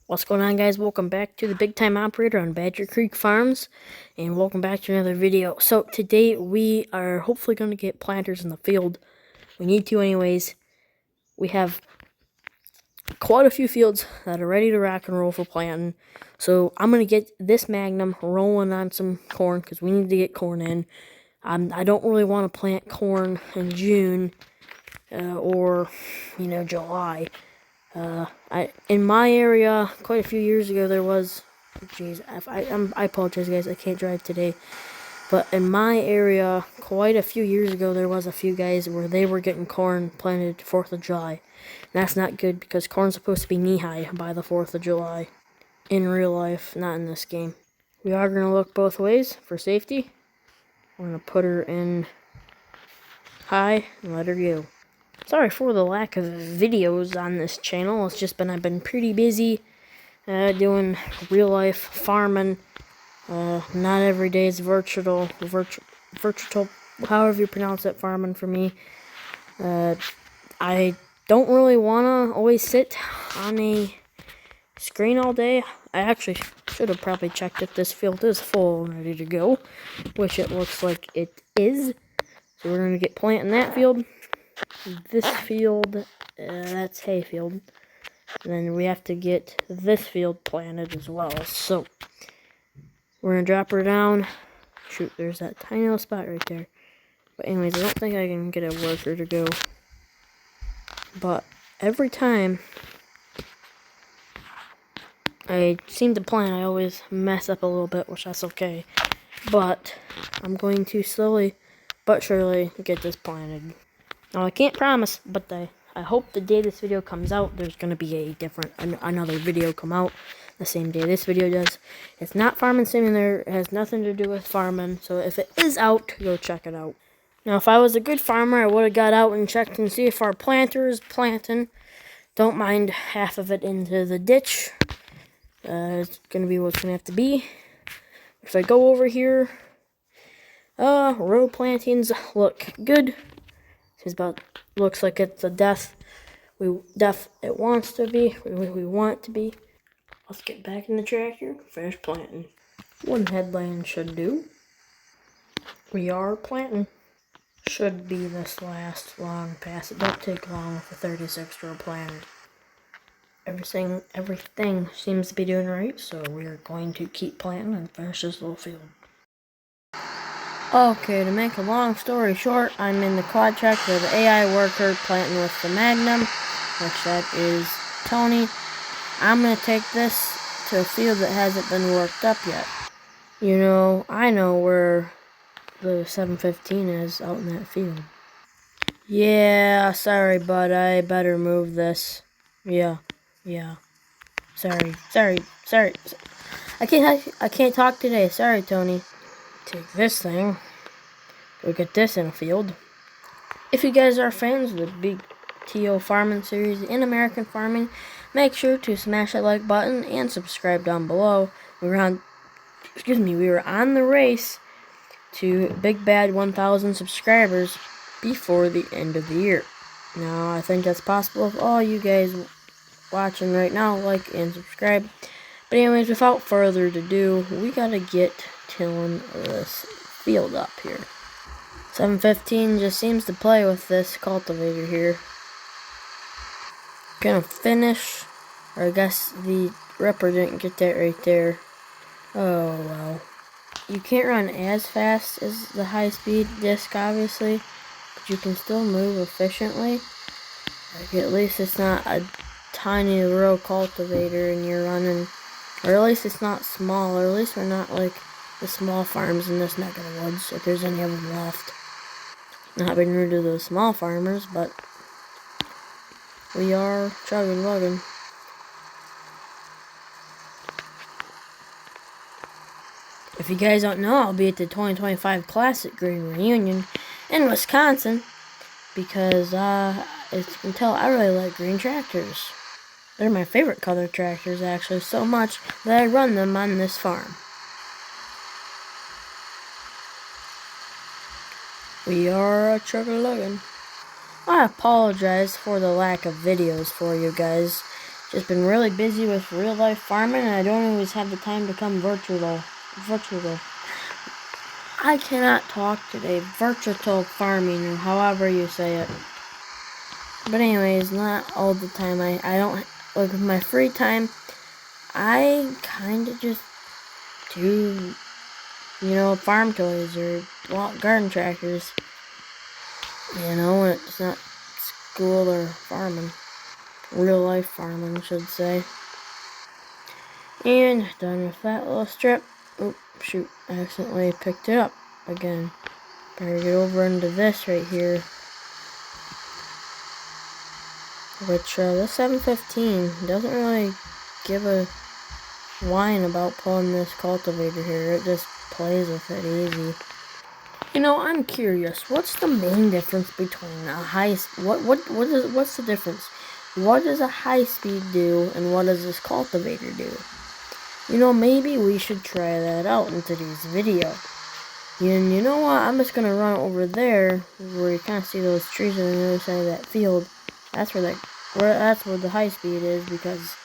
What's going on, guys? Welcome back to the Big Time Operator on Badger Creek Farms, and welcome back to another video. So today we are hopefully going to get planters in the field. We need to anyways. We have quite a few fields that are ready to rock and roll for planting. So I'm going to get this Magnum rolling on some corn because we need to get corn in. I don't really want to plant corn in June or, July. In my area, quite a few years ago, there was, I apologize, guys, I can't drive today, but in my area, quite a few years ago, there was a few guys where they were getting corn planted 4th of July. And that's not good, because corn's supposed to be knee-high by the 4th of July, in real life, not in this game. We are going to look both ways for safety. We're going to put her in high and let her go. Sorry for the lack of videos on this channel. It's just I've been pretty busy doing real life farming. Not every day is virtual, however you pronounce it, farming for me. I don't really want to always sit on a screen all day. I actually should have probably checked if this field is full and ready to go, which it looks like it is. So we're going to get planting that field. This field, that's hay field. And then we have to get this field planted as well. So, we're going to drop her down. Shoot, there's that tiny little spot right there. But anyways, I don't think I can get a worker to go. But every time I seem to plant, I always mess up a little bit, which that's okay. But I'm going to slowly but surely get this planted. Now, I can't promise, but I hope the day this video comes out, there's going to be another video come out the same day this video does. It's not Farming Simulator. It has nothing to do with farming. So if it is out, go check it out. Now, if I was a good farmer, I would have got out and checked and see if our planter is planting. Don't mind half of it into the ditch. It's going to be what's going to have to be. If I go over here, row plantings look good. Looks like it's a death. It wants to be. We want it to be. Let's get back in the tractor. Finish planting. One headland should do. We are planting. Should be this last long pass. It don't take long with a 36 row planter. Everything seems to be doing right, so we're going to keep planting and finish this little field. Okay, to make a long story short, I'm in the quad track with the AI worker planting with the Magnum, which that is Tony. I'm going to take this to a field that hasn't been worked up yet. You know, I know where the 715 is out in that field. Yeah, sorry, bud, I better move this. Yeah. Sorry. I can't talk today. Sorry, Tony. Take this thing. Go get this in a field. If you guys are fans of the Big TO Farming series in American farming, make sure to smash that like button and subscribe down below. We were on the race to Big Bad 1,000 subscribers before the end of the year. Now, I think that's possible if all you guys watching right now like and subscribe. But anyways, without further ado, we gotta get tilling this field up here. 715 just seems to play with this cultivator here. Gonna finish, or I guess the ripper didn't get that right there. Oh well. You can't run as fast as the high-speed disc, obviously, but you can still move efficiently. Like, at least it's not a tiny row cultivator and you're running, or at least it's not small, or at least we're not like the small farms in this neck of the woods, if there's any of them left. Not being rude to those small farmers, but we are chugging lugging. If you guys don't know, I'll be at the 2025 Classic Green Reunion in Wisconsin because, as you can tell, I really like green tractors. They're my favorite color tractors, actually, so much that I run them on this farm. We are chugging lugging. I apologize for the lack of videos for you guys. Just been really busy with real life farming, and I don't always have the time to come virtual. I cannot talk today. Virtual farming, or however you say it. But anyways, not all the time. I don't, like, with my free time, I kind of just do, farm toys or garden tractors. When it's not school or farming. Real life farming, I should say. And done with that little strip. Oh, shoot, I accidentally picked it up again. Better get over into this right here. Which, the 715 doesn't really give a whine about pulling this cultivator here. It just plays with it easy. I'm curious. What's the main difference between a what's the difference? What does a high speed do, and what does this cultivator do? Maybe we should try that out in today's video. And you know what? I'm just gonna run over there where you kind of see those trees on the other side of that field. That's where the high speed is, because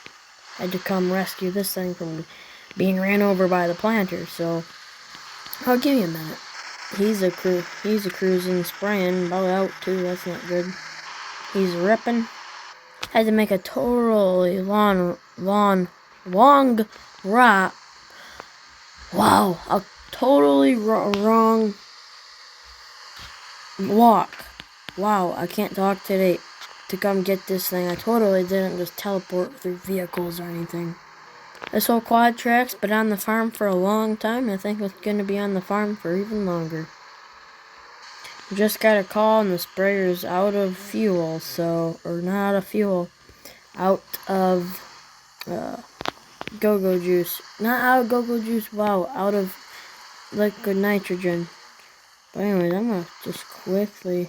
I had to come rescue this thing from being ran over by the planter. So I'll give you a minute. He's a cruising, spraying, about out too. That's not good. He's ripping. Had to make a totally long rap. Wow, a totally wrong walk. Wow, I can't talk today to come get this thing. I totally didn't just teleport through vehicles or anything. This whole quad track's been on the farm for a long time. I think it's going to be on the farm for even longer. Just got a call and the sprayer's out of fuel, or not out of fuel, out of go-go juice. Not out of go-go juice, wow, out of liquid nitrogen. But anyways, I'm going to just quickly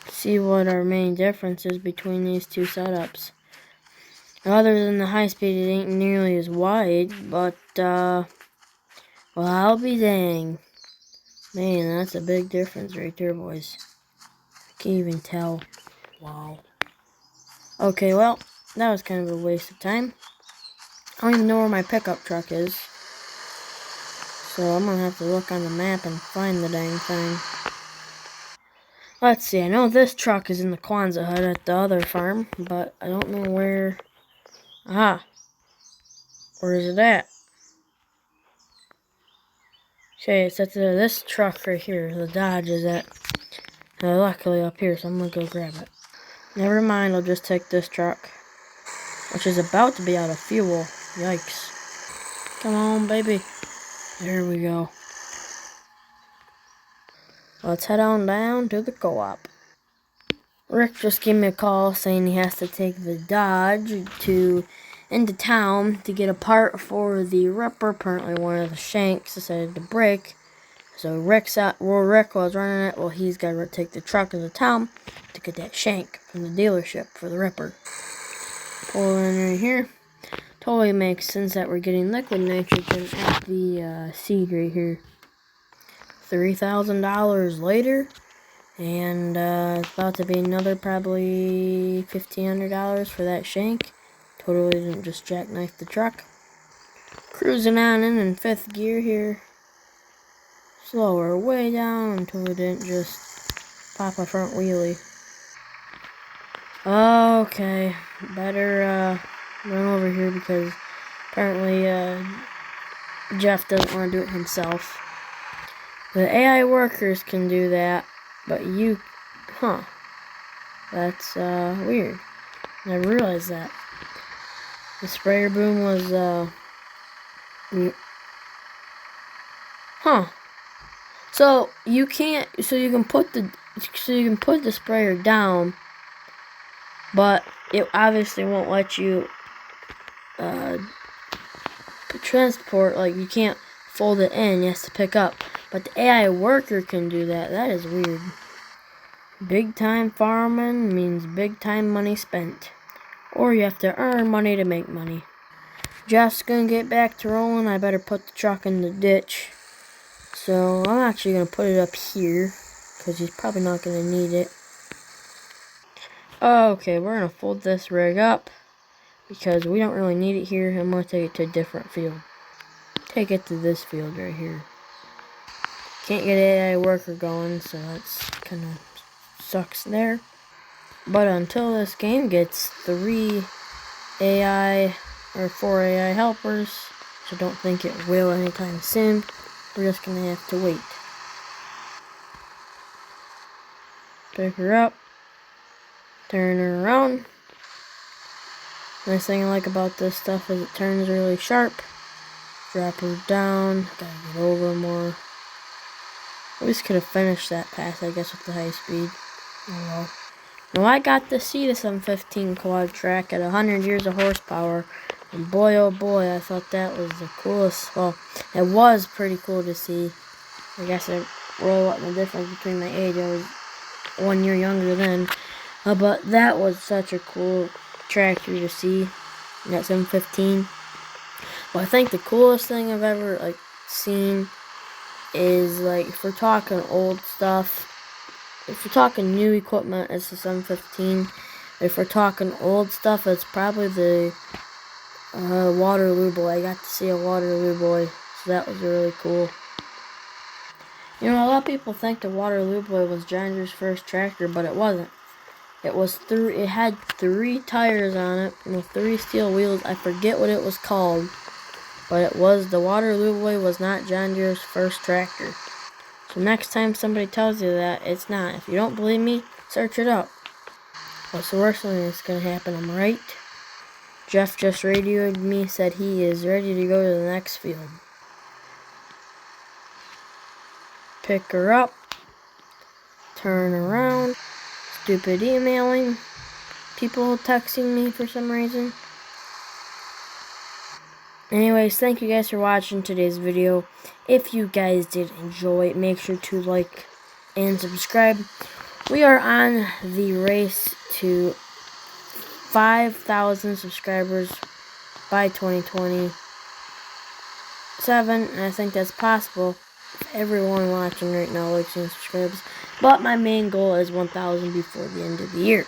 see what our main difference is between these two setups. Other than the high speed, it ain't nearly as wide, but, well, I'll be dang. Man, that's a big difference right there, boys. I can't even tell. Wow. Okay, well, that was kind of a waste of time. I don't even know where my pickup truck is. So I'm gonna have to look on the map and find the dang thing. Let's see, I know this truck is in the Kwanzaa hut at the other farm, but I don't know where... Aha! Where is it at? Okay, it's at this truck right here. The Dodge is at... luckily up here, so I'm gonna go grab it. Never mind, I'll just take this truck. Which is about to be out of fuel. Yikes. Come on, baby. There we go. Let's head on down to the co-op. Rick just gave me a call saying he has to take the Dodge into town to get a part for the ripper. Apparently one of the shanks decided to break. So Rick was running it. Well, he's got to take the truck into town to get that shank from the dealership for the ripper. Pull in right here. Totally makes sense that we're getting liquid nitrogen at the seed right here. $3,000 later. And it's about to be another probably $1,500 for that shank. Totally didn't just jackknife the truck. Cruising on in 5th gear here. Slower way down until it didn't just pop a front wheelie. Okay, better run over here because apparently Jeff doesn't want to do it himself. The AI workers can do that. But that's, weird. Never realized that. The sprayer boom was, So, you can put the sprayer down, but it obviously won't let you, transport, like, you can't fold it in, you have to pick up. But the AI worker can do that. That is weird. Big time farming means big time money spent. Or you have to earn money to make money. Jeff's gonna get back to rolling. I better put the truck in the ditch. So I'm actually gonna put it up here, because he's probably not gonna need it. Okay, we're gonna fold this rig up. because we don't really need it here. I'm going to take it to a different field. Take it to this field right here. Can't get AI worker going, so that's kind of sucks there. But until this game gets 3 AI or 4 AI helpers, which I don't think it will anytime soon, we're just going to have to wait. Pick her up. Turn her around. Nice thing I like about this stuff is it turns really sharp. Drop her down. Gotta get over more. At least could have finished that pass, I guess, with the high speed. Oh well. Now I got to see the 715 quad track at 100 years of horsepower. And boy, oh boy, I thought that was the coolest. Well, it was pretty cool to see. I guess it really wasn't the difference between my age. I was 1 year younger then. But that was such a cool tractor to see, that 715. But I think the coolest thing I've ever seen is if we're talking old stuff. If we're talking new equipment, it's the 715. If we're talking old stuff, it's probably the Waterloo Boy. I got to see a Waterloo Boy, so that was really cool. You know, a lot of people think the Waterloo Boy was John Deere's first tractor, but it wasn't. It had 3 tires on it with 3 steel wheels. I forget what it was called, but the Waterloo Boy was not John Deere's first tractor. So next time somebody tells you that, it's not. If you don't believe me, search it up. What's the worst thing that's gonna happen? I'm right. Jeff just radioed me, said he is ready to go to the next field. Pick her up. Turn around. Stupid emailing. People texting me for some reason. Anyways, thank you guys for watching today's video. If you guys did enjoy it, make sure to like and subscribe. We are on the race to 5,000 subscribers by 2027, and I think that's possible if everyone watching right now likes and subscribes. But my main goal is 1,000 before the end of the year.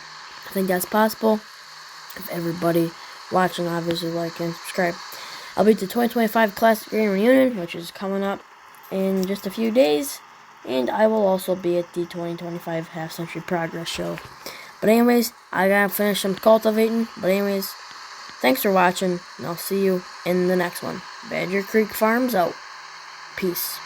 I think that's possible if everybody watching obviously like and subscribe. I'll be at the 2025 Classic Grand Reunion, which is coming up in just a few days. And I will also be at the 2025 Half Century Progress Show. But anyways, I gotta finish some cultivating. But anyways, thanks for watching, and I'll see you in the next one. Badger Creek Farms out. Peace.